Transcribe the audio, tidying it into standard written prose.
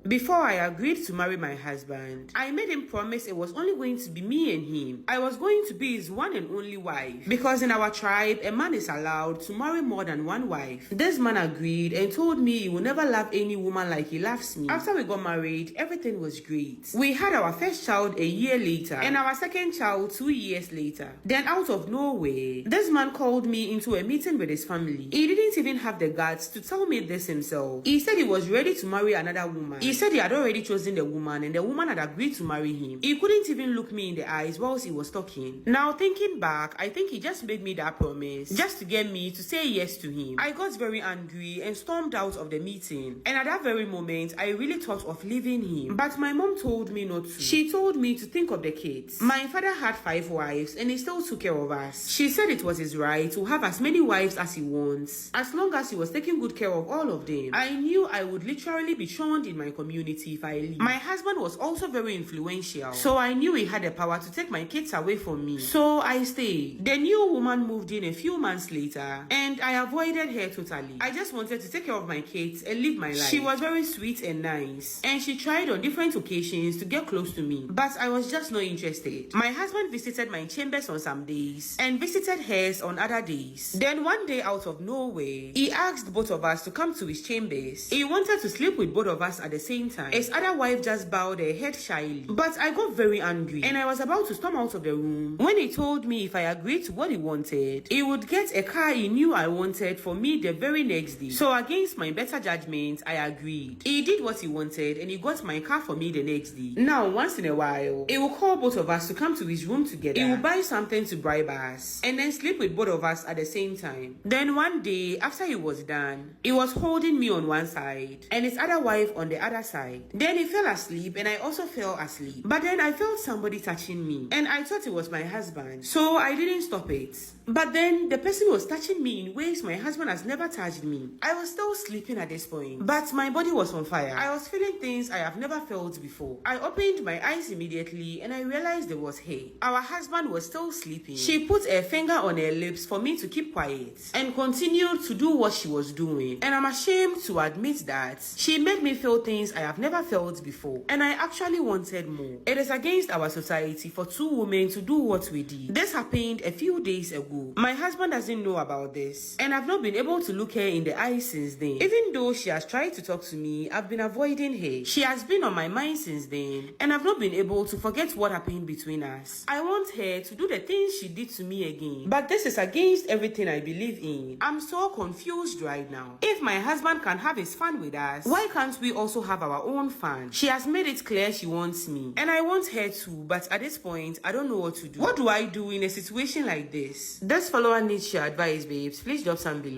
Before I agreed to marry my husband, I made him promise it was only going to be me and him. I was going to be his one and only wife. Because in our tribe, a man is allowed to marry more than one wife. This man agreed and told me he will never love any woman like he loves me. After we got married, everything was great. We had our first child a year later and our second child 2 years later. Then out of nowhere, this man called me into a meeting with his family. He didn't even have the guts to tell me this himself. He said he was ready to marry another woman. He said he had already chosen the woman and the woman had agreed to marry him. He couldn't even look me in the eyes whilst he was talking. Now thinking back, I think he just made me that promise just to get me to say yes to him. I got very angry and stormed out of the meeting. And at that very moment, I really thought of leaving him. But my mom told me not to. She told me to think of the kids. My father had 5 wives and he still took care of us. She said it was his right to have as many wives as he wants, as long as he was taking good care of all of them. I knew I would literally be shunned in my community if I leave. My husband was also very influential, so I knew he had the power to take my kids away from me. So I stayed. The new woman moved in a few months later and I avoided her totally. I just wanted to take care of my kids and live my life. She was very sweet and nice and she tried on different occasions to get close to me, but I was just not interested. My husband visited my chambers on some days and visited hers on other days. Then one day out of nowhere, he asked both of us to come to his chambers. He wanted to sleep with both of us at the same time. His other wife just bowed her head shyly. But I got very angry and I was about to storm out of the room when he told me if I agreed to what he wanted, he would get a car he knew I wanted for me the very next day. So against my better judgment, I agreed. He did what he wanted and he got my car for me the next day. Now, once in a while, he will call both of us to come to his room together. He will buy something to bribe us and then sleep with both of us at the same time. Then one day, after he was done, he was holding me on one side and his other wife on the other side. Then he fell asleep and I also fell asleep. But then I felt somebody touching me and I thought it was my husband, so I didn't stop it. But then the person was touching me in ways my husband has never touched me. I was still sleeping at this point, but my body was on fire. I was feeling things I have never felt before. I opened my eyes immediately and I realized there was her. Our husband was still sleeping. She put her finger on her lips for me to keep quiet and continued to do what she was doing. And I'm ashamed to admit that she made me feel things I have never felt before. And I actually wanted more. It is against our society for 2 women to do what we did. This happened a few days ago. My husband doesn't know about this and I've not been able to look her in the eye since then. Even though she has tried to talk to me, I've been avoiding her. She has been on my mind since then and I've not been able to forget what happened between us. I want her to do the things she did to me again, but this is against everything I believe in. I'm so confused right now. If my husband can have his fun with us, why can't we also have our own fun? She has made it clear she wants me and I want her too, but at this point I don't know what to do. What do I do in a situation like this? This follower needs your advice, babes. Please drop some below.